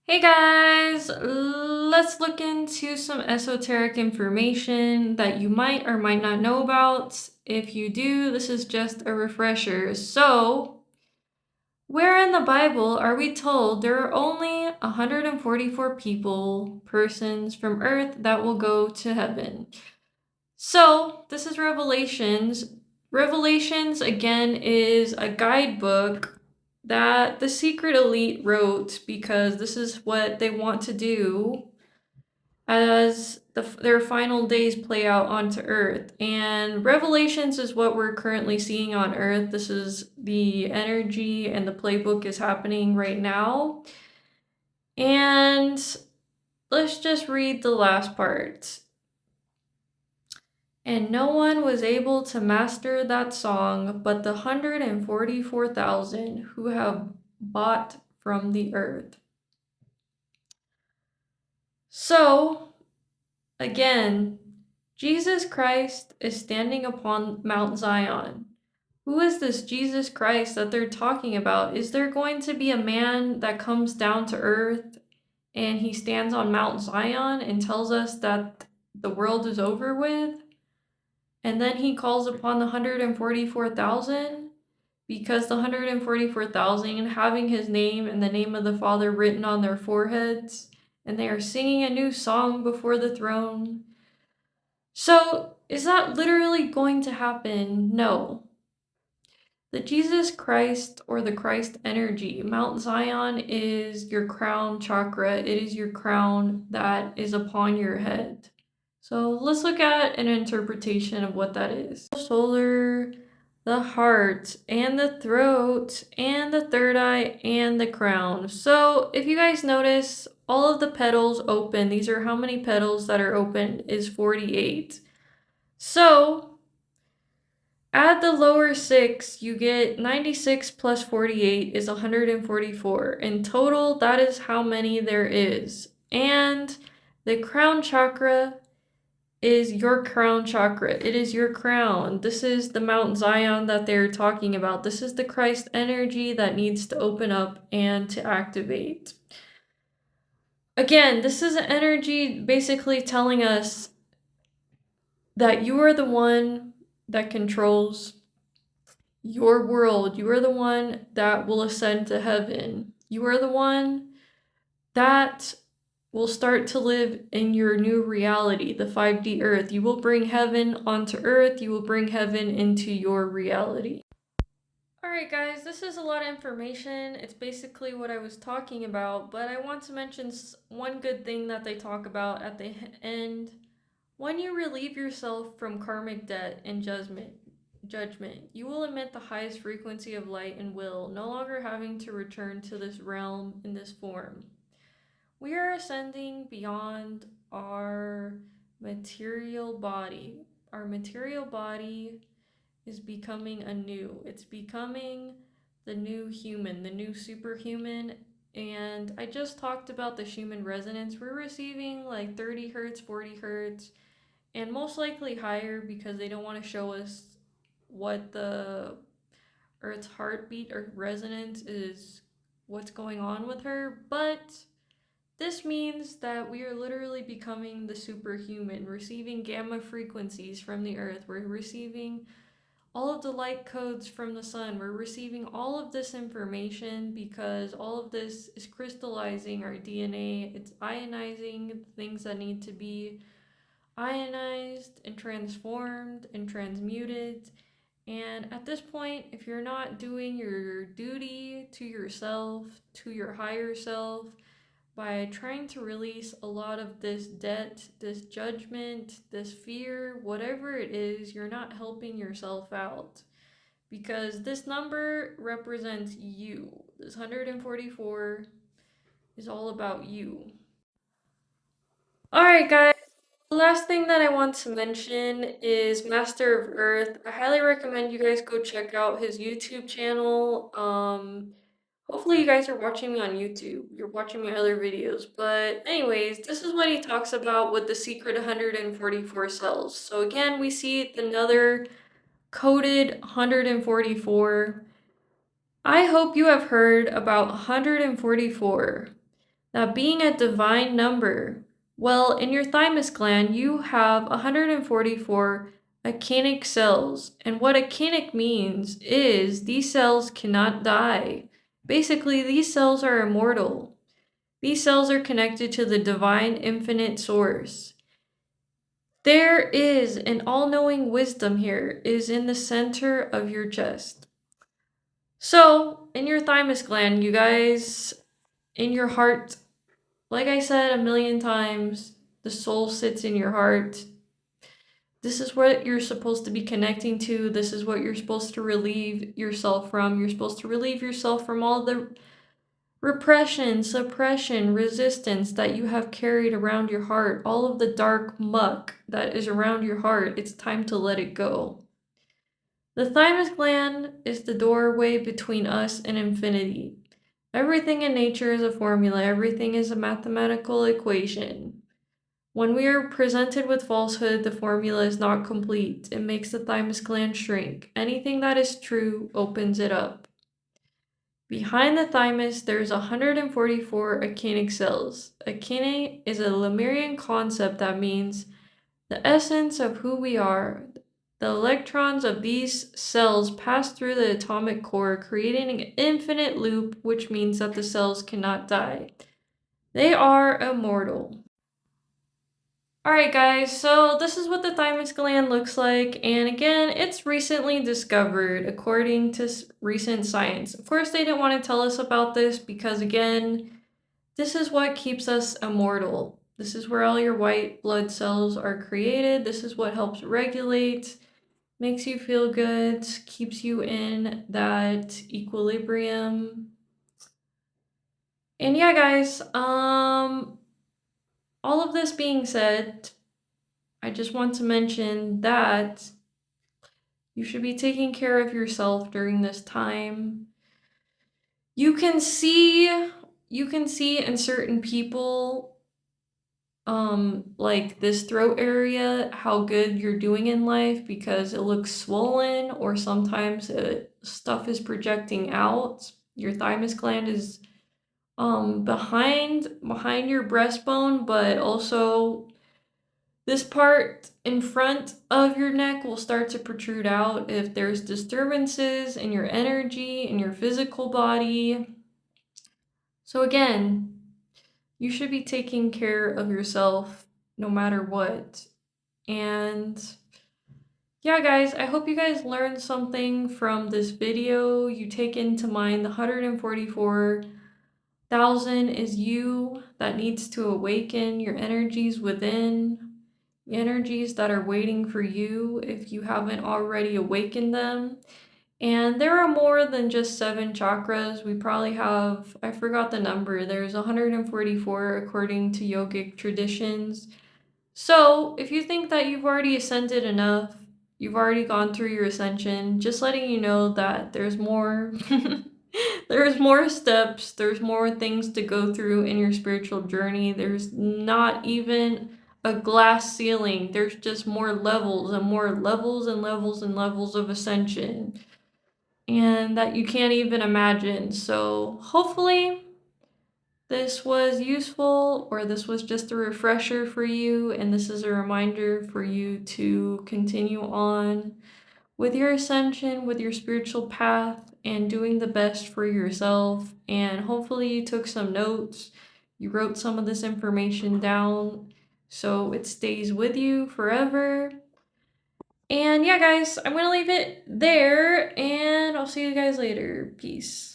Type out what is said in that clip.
Hey guys, let's look into some esoteric information that you might or might not know about. If you do, this is just a refresher. So, where in the Bible are we told there are only 144 persons from earth that will go to heaven? So, this is Revelations. Revelations, again, is a guidebook that the secret elite wrote because this is what they want to do as their final days play out onto Earth. And Revelations is what we're currently seeing on Earth. This is the energy and the playbook is happening right now. And let's just read the last part. And no one was able to master that song but the 144,000 who have bought from the earth. So, again, Jesus Christ is standing upon Mount Zion. Who is this Jesus Christ that they're talking about? Is there going to be a man that comes down to earth and he stands on Mount Zion and tells us that the world is over with? And then he calls upon the 144,000 because the 144,000 having his name and the name of the Father written on their foreheads, and they are singing a new song before the throne. So, is that literally going to happen? No. The Jesus Christ or the Christ energy, Mount Zion is your crown chakra. It is your crown that is upon your head. So let's look at an interpretation of what that is. Solar, the heart, and the throat, and the third eye, and the crown. So if you guys notice, all of the petals open. These are how many petals that are open is 48. So add the lower 6, you get 96 plus 48 is 144. In total, that is how many there is. And the crown chakra is your crown chakra. It is your crown. This is the Mount Zion that they're talking about. This is the Christ energy that needs to open up and to activate. Again, this is an energy basically telling us that you are the one that controls your world. You are the one that will ascend to heaven. You are the one that will start to live in your new reality, the 5D earth. You will bring heaven onto earth. You will bring heaven into your reality. Alright guys, this is a lot of information. It's basically what I was talking about, but I want to mention one good thing that they talk about at the end. When you relieve yourself from karmic debt and judgment, you will emit the highest frequency of light and will, no longer having to return to this realm in this form. We are ascending beyond our material body. Our material body is becoming anew. It's becoming the new human, the new superhuman. And I just talked about the Schumann resonance. We're receiving like 30 hertz, 40 hertz, and most likely higher because they don't want to show us what the Earth's heartbeat or resonance is, what's going on with her. But this means that we are literally becoming the superhuman, receiving gamma frequencies from the earth. We're receiving all of the light codes from the sun. We're receiving all of this information because all of this is crystallizing our DNA. It's ionizing things that need to be ionized and transformed and transmuted. And at this point, if you're not doing your duty to yourself, to your higher self, by trying to release a lot of this debt, this judgment, this fear, whatever it is, you're not helping yourself out. Because this number represents you. This 144 is all about you. Alright, guys. The last thing that I want to mention is Master of Earth. I highly recommend you guys go check out his YouTube channel. Hopefully you guys are watching me on YouTube. You're watching my other videos. But anyways, this is what he talks about with the secret 144 cells. So again, we see another coded 144. I hope you have heard about 144. that being a divine number, well, in your thymus gland, you have 144 actinic cells. And what actinic means is these cells cannot die. Basically, these cells are immortal. These cells are connected to the divine infinite source. There is an all-knowing wisdom here is in the center of your chest. So, in your thymus gland, you guys, in your heart, like I said a million times, the soul sits in your heart. This is what you're supposed to be connecting to. This is what you're supposed to relieve yourself from. You're supposed to relieve yourself from all the repression, suppression, resistance that you have carried around your heart, all of the dark muck that is around your heart. It's time to let it go. The thymus gland is the doorway between us and infinity. Everything in nature is a formula, everything is a mathematical equation. When we are presented with falsehood, the formula is not complete. It makes the thymus gland shrink. Anything that is true opens it up. Behind the thymus, there's 144 actinic cells. Actinic is a Lemurian concept that means the essence of who we are. The electrons of these cells pass through the atomic core, creating an infinite loop, which means that the cells cannot die. They are immortal. Alright guys, so this is what the thymus gland looks like, and again, it's recently discovered according to recent science. Of course, they didn't want to tell us about this because again, this is what keeps us immortal. This is where all your white blood cells are created. This is what helps regulate, makes you feel good, keeps you in that equilibrium. And yeah, guys, all of this being said, I just want to mention that you should be taking care of yourself during this time. You can see in certain people like this throat area how good you're doing in life because it looks swollen, or sometimes stuff is projecting out. Your thymus gland is behind your breastbone, but also this part in front of your neck will start to protrude out if there's disturbances in your energy, in your physical body. So again, you should be taking care of yourself no matter what. And yeah, guys, I hope you guys learned something from this video. You take into mind the 144,000 is you that needs to awaken your energies within. Energies that are waiting for you if you haven't already awakened them. And there are more than just 7 chakras. We probably have, I forgot the number, there's 144 according to yogic traditions. So if you think that you've already ascended enough, you've already gone through your ascension, just letting you know that there's more. There's more steps, there's more things to go through in your spiritual journey. There's not even a glass ceiling. There's just more levels and more levels and levels and levels of ascension, and that you can't even imagine. So hopefully this was useful, or this was just a refresher for you, and this is a reminder for you to continue on with your ascension, with your spiritual path, and doing the best for yourself. And hopefully you took some notes, you wrote some of this information down so it stays with you forever. And yeah, guys, I'm gonna leave it there, and I'll see you guys later. Peace.